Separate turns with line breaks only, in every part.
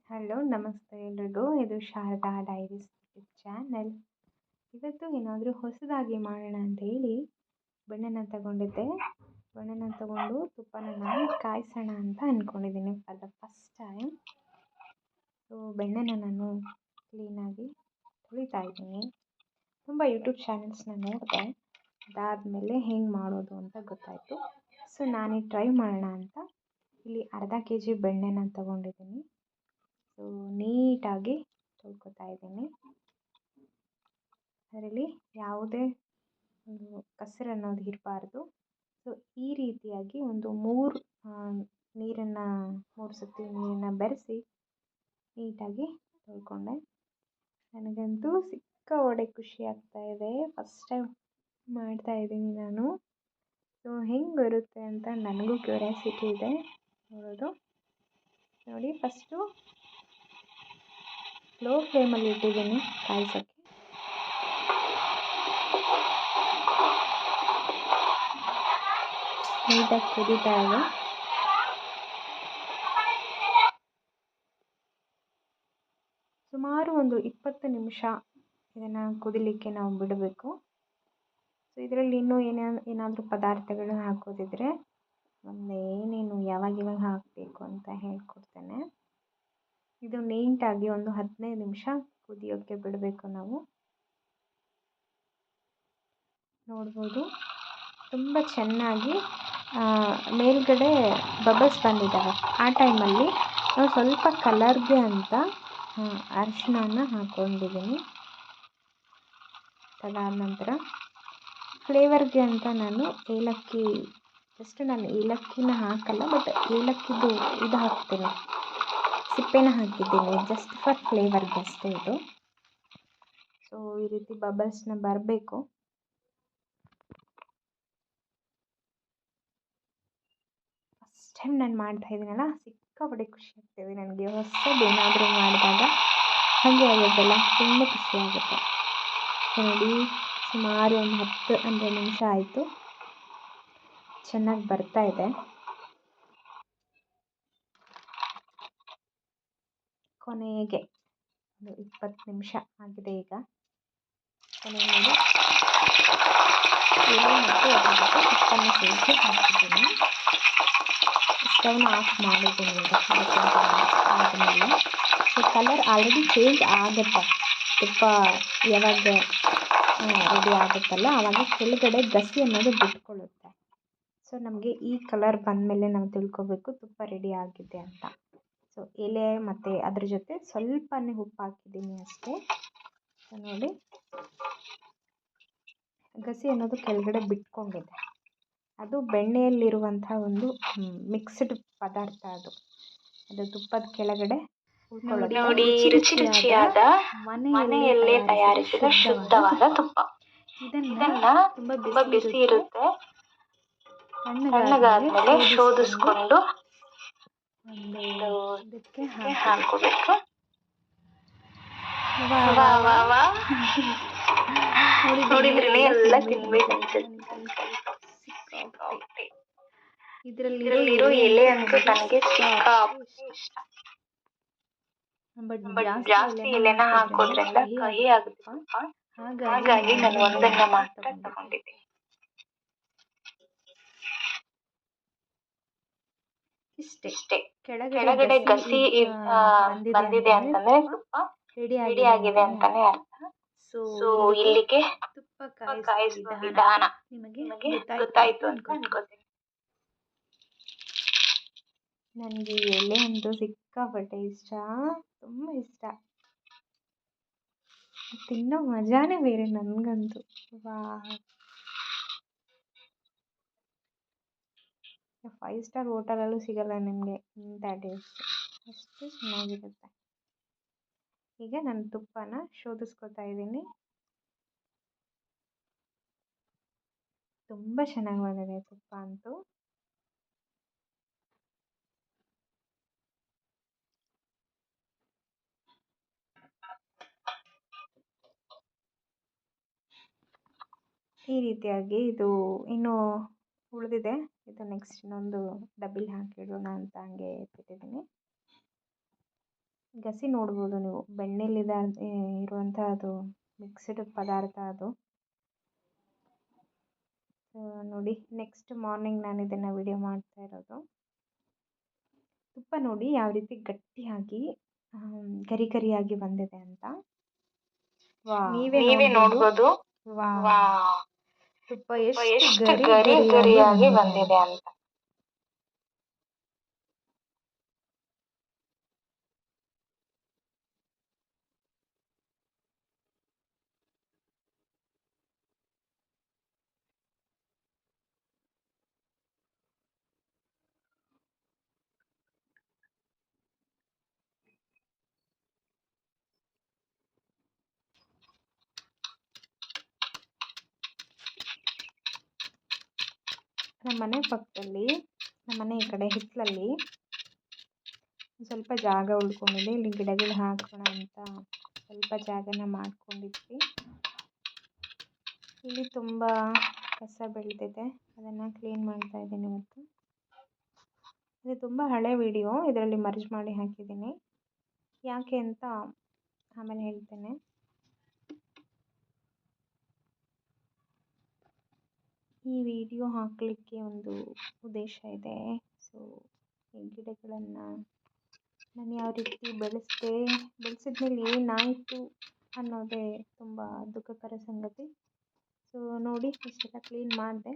Hello ನಮಸ್ತೆ ಎಲ್ರಿಗೂ. ಇದು ಶಾರದಾ ಡೈರೀಸ್ ಯೂಟ್ಯೂಬ್ ಚಾನಲ್. ಇವತ್ತು ಏನಾದರೂ ಹೊಸದಾಗಿ ಮಾಡೋಣ ಅಂತ ಹೇಳಿ ಬೆಣ್ಣೆನ ತಗೊಂಡಿದ್ದೆ. ಬೆಣ್ಣೆನ ತಗೊಂಡು ತುಪ್ಪನ ನಾನು ಕಾಯಿಸೋಣ ಅಂತ ಅಂದ್ಕೊಂಡಿದ್ದೀನಿ for the first time. So ಬೆಣ್ಣೆನ ನಾನು ಕ್ಲೀನಾಗಿ ತೊಳಿತಾ ಇದ್ದೀನಿ. ತುಂಬ ಯೂಟ್ಯೂಬ್ ಚಾನಲ್ಸ್ನ ನೋಡಿದೆ, ಅದಾದಮೇಲೆ ಹೆಂಗೆ ಮಾಡೋದು ಅಂತ ಗೊತ್ತಾಯಿತು. ಸೊ ನಾನೇ ಟ್ರೈ ಮಾಡೋಣ ಅಂತ ಇಲ್ಲಿ ಅರ್ಧ kg ಬೆಣ್ಣೆನ ತಗೊಂಡಿದ್ದೀನಿ. ಸೊ ನೀಟಾಗಿ ತೊಳ್ಕೊತಾ ಇದ್ದೀನಿ. ಅದರಲ್ಲಿ ಯಾವುದೇ ಒಂದು ಕಸರು ಅನ್ನೋದು ಇರಬಾರ್ದು. ಸೊ ಈ ರೀತಿಯಾಗಿ ಒಂದು ಮೂರು ಸತಿ ನೀರನ್ನು ಬೆರೆಸಿ ನೀಟಾಗಿ ತೊಳ್ಕೊಂಡೆ. ನನಗಂತೂ ಸಿಕ್ಕಾಪಟ್ಟೆ ಖುಷಿ ಆಗ್ತಾ ಇದೆ. ಫಸ್ಟ್ ಟೈಮ್ ಮಾಡ್ತಾ ಇದ್ದೀನಿ ನಾನು. ಸೊ ಹೆಂಗೆ ಬರುತ್ತೆ ಅಂತ ನನಗೂ ಕ್ಯೂರಿಯಾಸಿಟಿ ಇದೆ ನೋಡೋದು. ನೋಡಿ, ಫಸ್ಟು ಲೋ ಫ್ಲೇಮಲ್ಲಿ ಇಟ್ಟಿದ್ದೀನಿ ಕಾಯಿಸೋಕ್ಕೆ. ನೀಟಾಗಿ ಕುದೀತಾ ಇದೆ. ಸುಮಾರು ಒಂದು 20 ನಿಮಿಷ ಇದನ್ನು ಕುದಿಲಿಕ್ಕೆ ನಾವು ಬಿಡಬೇಕು. ಸೊ ಇದರಲ್ಲಿ ಇನ್ನೂ ಏನಾದರೂ ಪದಾರ್ಥಗಳು ಹಾಕೋದಿದ್ರೆ ಏನೇನು ಯಾವಾಗ ಹಾಕಬೇಕು ಅಂತ ಹೇಳ್ಕೊಡ್ತೇನೆ. ಇದು ನೀಟಾಗಿ ಒಂದು 15 ನಿಮಿಷ ಕುದಿಯೋಕ್ಕೆ ಬಿಡಬೇಕು ನಾವು. ನೋಡ್ಬೋದು, ತುಂಬ ಚೆನ್ನಾಗಿ ಮೇಲ್ಗಡೆ ಬಬಲ್ಸ್ ಬಂದಿದ್ದಾವೆ. ಆ ಟೈಮಲ್ಲಿ ನಾವು ಸ್ವಲ್ಪ ಕಲರ್ಗೆ ಅಂತ ಅರಿಶಿಣನ ಹಾಕ್ಕೊಂಡಿದ್ದೀನಿ. ಅದಾದ ನಂತರ ಫ್ಲೇವರ್ಗೆ ಅಂತ ನಾನು ಏಲಕ್ಕಿನ ಹಾಕಲ್ಲ, ಬಟ್ ಏಲಕ್ಕಿದು ಇದು ಹಾಕ್ತೀನಿ, ಸಿಪ್ಪೆನ ಹಾಕಿದ್ದೀನಿ ಜಸ್ಟ್ ಫಾರ್ ಫ್ಲೇವರ್ಗೆ ಅಷ್ಟೇ ಇದು. ಸೊ ಈ ರೀತಿ ಬಬಲ್ಸ್ನ ಬರಬೇಕು. ಫಸ್ಟ್ ಟೈಮ್ ನಾನು ಮಾಡ್ತಾ ಇದ್ದೀನಲ್ಲ, ಸಿಕ್ಕಾಪಟ್ಟೆ ಖುಷಿ ಆಗ್ತಿದೆ ನನಗೆ. ಹೊಸದೇನಾದರೂ ಮಾಡಿದಾಗ ಹಾಗೆ ಆಗುತ್ತಲ್ಲ, ತುಂಬ ಖುಷಿ ಆಗುತ್ತೆ. ನೋಡಿ, ಸುಮಾರು ಒಂದು 10-12 ನಿಮಿಷ ಆಯಿತು. ಚೆನ್ನಾಗಿ ಬರ್ತಾ ಇದೆ. ಕೊನೆಗೆ ಒಂದು 20 ನಿಮಿಷ ಆಗಿದೆ ಈಗ. ಕೊನೆಗೆ ನೋಡಿ, ಮತ್ತು ಅದ್ರ ಜೊತೆ ತುಪ್ಪನ ಸೇರಿಸಿ ಹಾಕಿದ್ದೀನಿ. ಸ್ಟವ್ನ ಆಫ್ ಮಾಡಿದ್ದೀನಿ ಈಗ. ಆದಮೇಲೆ ಸೊ ಕಲರ್ ಆಲ್ರೆಡಿ ಚೇಂಜ್ ಆಗುತ್ತೆ. ತುಪ್ಪ ಯಾವಾಗ ರೆಡಿ ಆಗುತ್ತಲ್ಲ ಆವಾಗ ಕೆಳಗಡೆ ಗಸಿ ಅನ್ನೋದು ಬಿಟ್ಕೊಳ್ಳುತ್ತೆ. ಸೊ ನಮಗೆ ಈ ಕಲರ್ ಬಂದಮೇಲೆ ನಾವು ತಿಳ್ಕೊಬೇಕು ತುಪ್ಪ ರೆಡಿ ಆಗಿದೆ ಅಂತ. ಸೊ ಎಲೆ ಮತ್ತು ಅದ್ರ ಜೊತೆ ಸ್ವಲ್ಪನೇ ಉಪ್ಪು ಹಾಕಿದ್ದೀನಿ ಅಷ್ಟೇ. ಸೊ ನೋಡಿ, ಗಸಿ ಅನ್ನೋದು ಕೆಳಗಡೆ ಬಿಟ್ಕೊಂಡಿದೆ. ಅದು ಬೆಣ್ಣೆಯಲ್ಲಿರುವಂಥ ಒಂದು ಮಿಕ್ಸ್ಡ್ ಪದಾರ್ಥ. ಅದು ತುಪ್ಪದ ಕೆಳಗಡೆ ನೋಡಿ, ರುಚಿ ರುಚಿಯಾದ ಮನೆಯಲ್ಲೇ ತಯಾರಿಸಿದ ಶುದ್ಧವಾದ ತುಪ್ಪ. ಇದನ್ನ ತುಂಬ ಬಿಸಿ ಇರುತ್ತೆ. ತಣ್ಣಗಾದ್ಮೇಲೆ ಶೋಧಿಸ್ಕೊಂಡು ಇದಕ್ಕೆ ಹಾಕೋಬೇಕು. ನೋಡಿದ್ರೇ ಎಲ್ಲ ತಿನ್ಬೇಕು ಅನ್ಸುತ್ತೆ. ಇದರಲ್ಲಿರೋ ಎಲೆ ಅಂತೂ ನನಗೆ ಸಿಕ್ಕಾಪಟ್ಟೆ ಇಷ್ಟ. ಬಟ್ ಜಾಸ್ತಿ ಎಲೆನ ಹಾಕೋದ್ರಿಂದ ಕಹಿ ಆಗುತ್ತೆ ಸ್ವಲ್ಪ. ಹಾಗಾಗಿ ನಾನು ಒಂದನ್ನ ಮಾತ್ರ ತಗೊಂಡಿದ್ದೀನಿ. ಇಷ್ಟೇ. ಕೆಳಗಡೆ ಗಸಿ ಬಂದಿದೆ ಅಂತಂದ್ರೆ ತುಪ್ಪ ರೆಡಿ ಆಗಿದೆ ಅಂತಾನೆ ಅರ್ಥ. ಸೊ ಇಲ್ಲಿಗೆ ತುಪ್ಪ ಕಾಯಿಸುವ ವಿಧಾನ ನಿಮಗೆ ಗೊತ್ತಾಯ್ತು ಅಂತ ಅನ್ಕೋತೀನಿ. ನನಗೆ ಎಲೆ ಅಂತೂ ಸಿಕ್ಕಾಪಟ್ಟೆ ಇಷ್ಟ, ತುಂಬ ಇಷ್ಟ. ತಿನ್ನೋ ಮಜಾನೇ ಬೇರೆ ನನಗಂತೂ. ವಾ, 5 ಸ್ಟಾರ್ ಹೋಟೆಲಲ್ಲೂ ಸಿಗಲ್ಲ ನಿಮಗೆ ಇಂಥ ಟೇಸ್ಟ್. ಅಷ್ಟು ಚೆನ್ನಾಗಿರುತ್ತೆ. ಈಗ ನಾನು ತುಪ್ಪನ ಶೋಧಿಸ್ಕೊತಾ ಇದ್ದೀನಿ. ತುಂಬ ಚೆನ್ನಾಗಿ ಬಂದಿದೆ ತುಪ್ಪ ಅಂತೂ. ಈ ರೀತಿಯಾಗಿ ಇದು ಇನ್ನೂ ಉಳಿದಿದೆ. ಇದು ನೆಕ್ಸ್ಟ್ ಇನ್ನೊಂದು ಡಬ್ಬಿಲಿ ಹಾಕಿಡೋಣ ಅಂತ ಹಂಗೆ ಇಟ್ಬಿಟ್ಟಿದ್ದೀನಿ. ಗಸಿ ನೋಡ್ಬೋದು ನೀವು, ಬೆಣ್ಣೆಲಿದೆ ಇರುವಂಥ ಅದು ಮಿಕ್ಸ್ಡ್ ಪದಾರ್ಥ ಅದು. ಸೊ ನೋಡಿ, ನೆಕ್ಸ್ಟ್ ಮಾರ್ನಿಂಗ್ ನಾನು ಇದನ್ನು ವಿಡಿಯೋ ಮಾಡ್ತಾ ಇರೋದು. ತುಪ್ಪ ನೋಡಿ ಯಾವ ರೀತಿ ಗಟ್ಟಿಯಾಗಿ ಗರಿ ಗರಿಯಾಗಿ ಬಂದಿದೆ ಅಂತ. ನೀವೇ ನೋಡ್ಬೋದು ತುಪ್ಪ ಎಷ್ಟು ಗರಿ ಗರಿಯಾಗಿ ಬಂದಿದೆ ಅಂತ. ನಮ್ಮನೆ ಪಕ್ಕದಲ್ಲಿ, ನಮ್ಮನೆ ಈ ಕಡೆ ಹಿತ್ತಲಲ್ಲಿ ಸ್ವಲ್ಪ ಜಾಗ ಉಳ್ಕೊಂಡಿದೆ. ಇಲ್ಲಿ ಗಿಡಗಳು ಹಾಕೋಣ ಅಂತ ಸ್ವಲ್ಪ ಜಾಗನ ಮಾಡ್ಕೊಂಡಿದ್ವಿ. ಇಲ್ಲಿ ತುಂಬ ಕಸ ಬೆಳೆದಿದೆ, ಅದನ್ನು ಕ್ಲೀನ್ ಮಾಡ್ತಾ ಇದ್ದೀನಿ ಇವತ್ತು. ಇದು ತುಂಬ ಹಳೆ ವಿಡಿಯೋ, ಇದರಲ್ಲಿ ಮರ್ಜ್ ಮಾಡಿ ಹಾಕಿದ್ದೀನಿ. ಯಾಕೆ ಅಂತ ಆಮೇಲೆ ಹೇಳ್ತೇನೆ. ಈ ವಿಡಿಯೋ ಹಾಕಲಿಕ್ಕೆ ಒಂದು ಉದ್ದೇಶ ಇದೆ. ಸೊ ಈ ಗಿಡಗಳನ್ನು ನಾನು ಯಾವ ರೀತಿ ಬೆಳೆಸಿದ್ಮೇಲೆ ಏನಾಯಿತು ಅನ್ನೋದೇ ತುಂಬ ದುಃಖಕರ ಸಂಗತಿ. ಸೊ ನೋಡಿ, ಇಷ್ಟೆಲ್ಲ ಕ್ಲೀನ್ ಮಾಡಿದೆ.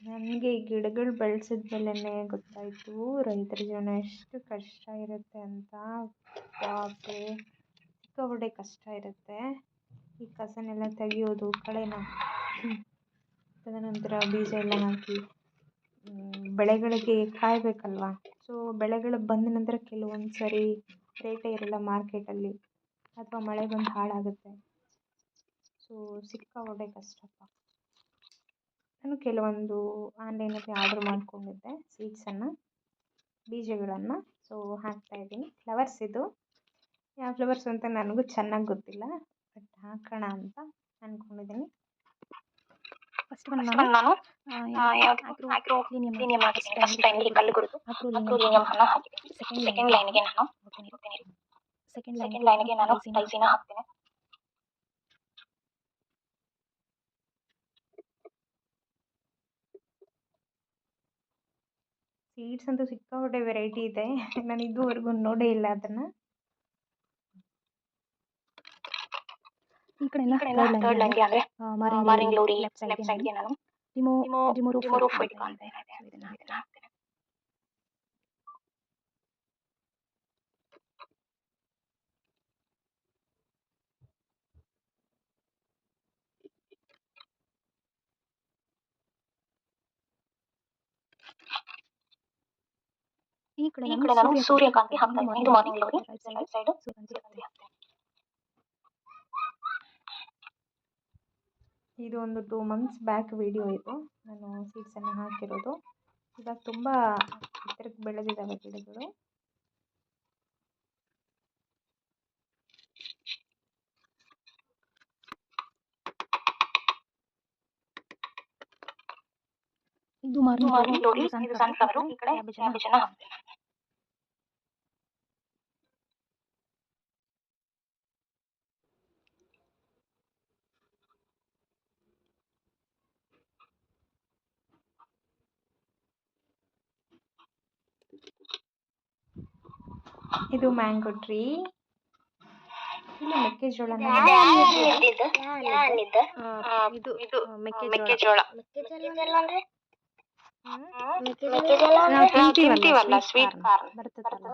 ನನಗೆ ಈ ಗಿಡಗಳು ಬೆಳೆಸಿದ್ಮೇಲೆ ಗೊತ್ತಾಯಿತು ರೈತರ ಜೀವನ ಎಷ್ಟು ಕಷ್ಟ ಇರುತ್ತೆ ಅಂತ. ಬಾಪ್ರೆ, ಸಿಕ್ಕಾಪಟ್ಟೆ ಕಷ್ಟ ಇರುತ್ತೆ. ಈ ಕಸನೆಲ್ಲ ತೆಗಿಯೋದು, ಕಳೆನ, ತದನಂತರ ಬೀಜ ಎಲ್ಲ ಹಾಕಿ ಬೆಳೆಗಳಿಗೆ ಕಾಯಬೇಕಲ್ವ. ಸೊ ಬೆಳೆಗಳು ಬಂದ ನಂತರ ಕೆಲವೊಂದು ಸರಿ ರೇಟೇ ಇರಲ್ಲ ಮಾರ್ಕೆಟಲ್ಲಿ, ಅಥವಾ ಮಳೆ ಬಂದು ಹಾಳಾಗುತ್ತೆ. ಸೊ ಸಿಕ್ಕಾಪಟ್ಟೆ ಕಷ್ಟಪ್ಪ. ನಾನು ಕೆಲವೊಂದು ಆನ್ಲೈನಲ್ಲಿ ಆರ್ಡ್ರ್ ಮಾಡ್ಕೊಂಡಿದ್ದೆ ಸೀಡ್ಸನ್ನು, ಬೀಜಗಳನ್ನು. ಸೊ ಹಾಕ್ತಾಯಿದ್ದೀನಿ. ಫ್ಲವರ್ಸ್ ಇದು, ಯಾವ ಫ್ಲವರ್ಸ್ ಅಂತ ನನಗೂ ಚೆನ್ನಾಗಿ ಗೊತ್ತಿಲ್ಲ, ಬಟ್ ಹಾಕೋಣ ಅಂತ ಅಂದ್ಕೊಂಡಿದ್ದೀನಿ. ಫಸ್ಟ್ ನಾನು ಅಕ್ರೋಲಿನಿಯಂ ಹಾಕಿದ್ದೀನಿ. ಫಸ್ಟ್ ಲೈನ್ಗೆ ಕಲ್ಲು ಗುರುತು ಅಕ್ರೋಲಿನಿಯಂ ಹಾಕಿದ್ದೀನಿ. ಸೆಕೆಂಡ್ ಲೈನ್ಗೆ ನಾನು ಟೈಲ್ಸಿನ ಹಾಕ್ತೀನಿ. ಸೀಡ್ಸ್ ಅಂತೂ ಸಿಕ್ಕಾಪಟ್ಟೆ ವೆರೈಟಿ ಇದೆ, ನಾನು ಇದುವರೆಗೂ ನೋಡೇ ಇಲ್ಲ ಅದನ್ನು. ಈ ಕಡೆ ಥರ್ಡ್ ಲೈನ್ಗೆ ಅಂದರೆ ಮಾರಿಂಗ್ ಲೋರಿ ಲೆಫ್ಟ್ ಸೈಡ್ಗೆ ನಾನು ರಿಮೂವ್ ಫೈಟ್ ಕಾಣ್ತಾ ಇದೆ, ಇದನ್ನು ಹಾಕ್ತೇನೆ. ಈ ಕಡೆ ನಾನು ಸೂರ್ಯಕಾಂತಿ ಹಾಕ್ತಾ ಇದ್ದೀನಿ. ಇದು ಮಾರ್ನಿಂಗ್ ಲೋರಿ ರೈಟ್ ಸೈಡು ಸೂರ್ಯಕಾಂತಿ ಹಾಕ್ತೇನೆ. ಇದು ಒಂದು 2 months ಬ್ಯಾಕ್ ವಿಡಿಯೋ ಇದು, ನಾನು ಸೀಡ್ಸನ್ನು ಹಾಕಿರೋದು. ಇವಾಗ ತುಂಬ ಎತ್ತರಕ್ಕೆ ಬೆಳೆದಿದ್ದಾವೆ ಗಿಡಗಳು. ಇದು ಮಾರ್ನಿಂಗ್ ಲೋರಿ, ಇದು ಸನ್ಫ್ಲವರು. ಈ ಕಡೆ ಕ್ಯಾಬೇಜನ್ನು ಹಾಕ್ತೇನೆ. ಇದು ಮ್ಯಾಂಗೋ ಟ್ರೀ. ಇಲ್ಲಿ ಮೆಕ್ಕೆಜೋಳ, ಇದು ಮೆಕ್ಕೆಜೋಳ ಅಂದ್ರೆ ತಿಂತೀವಲ್ಲ, ಸ್ವೀಟ್ ಕಾರ್ನ್ ಬರ್ತದಲ್ಲ,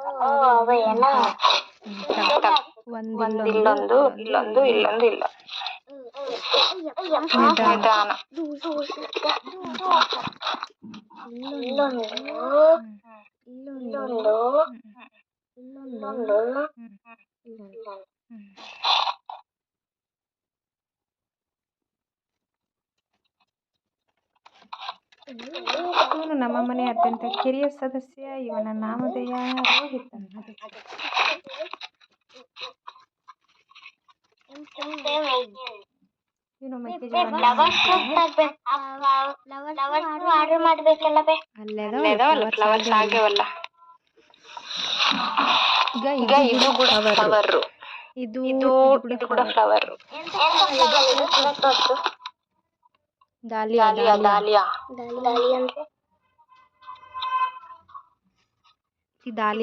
ಒಂದಿಲ್ಲೊಂದು ಇಲ್ಲೊಂದು ಇಲ್ಲ. ನಿಧಾನ. ಇವನು ನಮ್ಮ ಮನೆಯ ಅತ್ಯಂತ ಕಿರಿಯ ಸದಸ್ಯ. ಇವನ ನಾಮಧೇಯ ರೋಹಿತ್ ಅಂತ.
ಆರ್ಡರ್ ಮಾಡ್ಬೇಕಲ್ಲ ಬೇ. ಅಲ್ಲೇದಾವಲ್ಲ ಫ್ಲವರ್ಸ್ ಆಗ್ಯವಲ್ಲ. ಈಗ ಇದು ಕೂಡ ಫ್ಲವರ್. ಇದು ಕೂಡ ಫ್ಲವರ್.
ಡಾಲಿಯಾ
ಡಾಲಿಯಾ ಡಾಲಿಯಾ ಅಂದ್ರೆ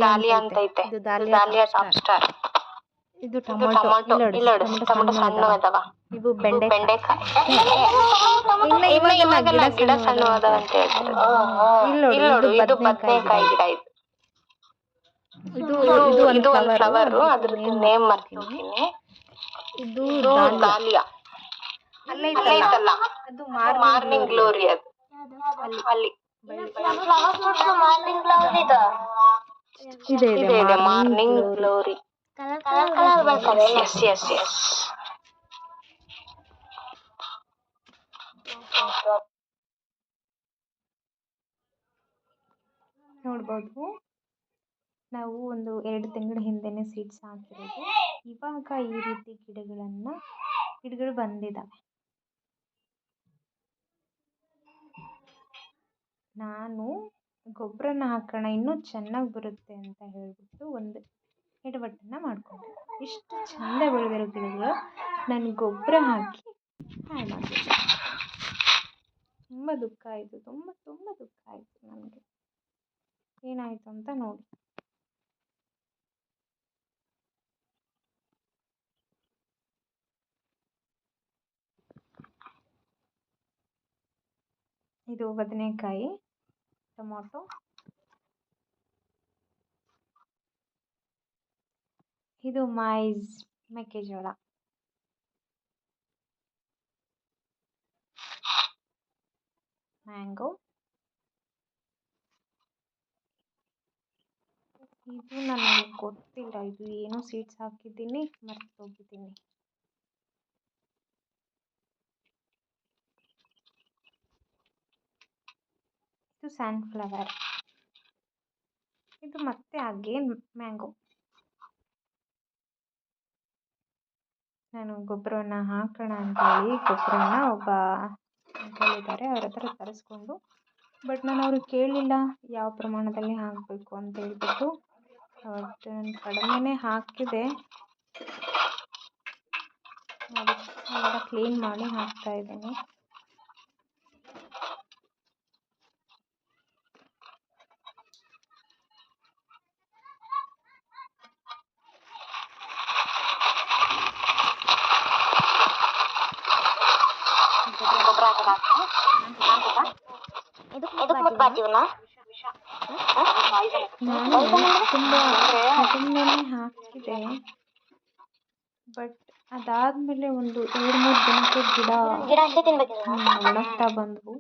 ಡಾಲಿಯಾ ಅಂತ ಐತೆ. ಇದು ಡಾಲಿಯಾ ಟಾಪ್ ಸ್ಟಾರ್.
ಇದು
ಇದು ಟೊಮಾಟೊ. ಇಲ್ಲೋಡು ಟೊಮಾಟೊ ಸಣ್ಣ ಅದಾವ.
ಇವು
ಇವು ಬೆಂಡೆಕಾಯಿ. ಇನ್ನ ಇವಾಗೆಲ್ಲ ಗಿಡ ಸಣ್ಣ ಅದಾವ ಅಂತ ಹೇಳ್ತಾರೆ. ಇಲ್ಲೋಡು ಇದು ಬದನೆಕಾಯಿ ಗಿಡ. ಇದು ಒಂದು ಫ್ಲವರ್. ಅದ್ರದ್ದು ನೇಮ್ ಮರ್ತಿದ್ದೀನಿ.
ಇದು
ಡಾಲಿಯಾ. ಅಲ್ಲೈತಲ್ಲ
ಅದು
ಮಾರ್ನಿಂಗ್ ಗ್ಲೋರಿ. ಅದು ಅಲ್ಲಿ ಮಾರ್ನಿಂಗ್ ಗ್ಲೋರಿ ಇದೆ ಮಾರ್ನಿಂಗ್ ಗ್ಲೋರಿ. ಕಲರ್ ಬರ್ತಾರೆ. Yes yes yes.
ನೋಡ್ಬೋದು, ನಾವು ಒಂದು 2 ತಿಂಗಳ ಹಿಂದೆನೇ ಸೀಡ್ಸ್ ಹಾಕಿರೋದು. ಇವಾಗ ಈ ರೀತಿ ಗಿಡಗಳು ಬಂದಿದ್ದಾವೆ. ನಾನು ಗೊಬ್ಬರನ ಹಾಕೋಣ ಇನ್ನೂ ಚೆನ್ನಾಗಿ ಬರುತ್ತೆ ಅಂತ ಹೇಳ್ಬಿಟ್ಟು ಒಂದು ಎಡವಟ್ಟನ್ನು ಮಾಡಿಕೊಂಡೆ. ಇಷ್ಟು ಚೆಂದ ಬೆಳೆದಿರೋ ಗಿಡಗಳು ನಾನು ಗೊಬ್ಬರ ಹಾಕಿ ಹಾಳು ಮಾಡಿಬಿಟ್ಟೆ. ತುಂಬ ದುಃಖ ಆಯಿತು. ತುಂಬ ತುಂಬ ದುಃಖ ಆಯಿತು ನನಗೆ. ಏನಾಯಿತು ಅಂತ ನೋಡಿ. ಇದು ಬದನೆಕಾಯಿ, ಟೊಮಾಟೊ, ಇದು ಮೆಕ್ಕೆಜೋಳ, ಮ್ಯಾಂಗೋ, ಇದು ನನಗೆ ಗೊತ್ತಿಲ್ಲ. ಇದು ಏನೋ ಸೀಡ್ಸ್ ಹಾಕಿದ್ದೀನಿ, ಮರ್ತೋಗಿದ್ದೀನಿ. ಇದು ಸನ್ಫ್ಲವರ್. ಇದು ಮತ್ತೆ ಅಗೇನ್ ಮ್ಯಾಂಗೋ. ನಾನು ಗೊಬ್ಬರವನ್ನು ಹಾಕೋಣ ಅಂತೇಳಿ ಗೊಬ್ಬರನ ಒಬ್ಬ ಅಂಕಲ್ ಇದ್ದಾರೆ, ಅವ್ರ ಹತ್ರ ತರಿಸ್ಕೊಂಡು, ಬಟ್ ನಾನು ಅವ್ರಿಗೆ ಕೇಳಲಿಲ್ಲ ಯಾವ ಪ್ರಮಾಣದಲ್ಲಿ ಹಾಕಬೇಕು ಅಂತ ಹೇಳ್ಬಿಟ್ಟು. ಅವತ್ತು ನಾನು ಕಡಿಮೆನೇ ಹಾಕಿದೆ. ನೋಡಿ, ಎಲ್ಲ ಕ್ಲೀನ್ ಮಾಡಿ ಹಾಕ್ತಾ ಇದ್ದೀನಿ. ನಾನು ತುಂಬ ಕಡಿಮೆನೇ ಹಾಕಿದೆ, ಬಟ್ ಅದಾದಮೇಲೆ ಒಂದು 2-3 ದಿನಕ್ಕೆ ಗಿಡ ಒಣಗ್ತಾ ಬಂದವು.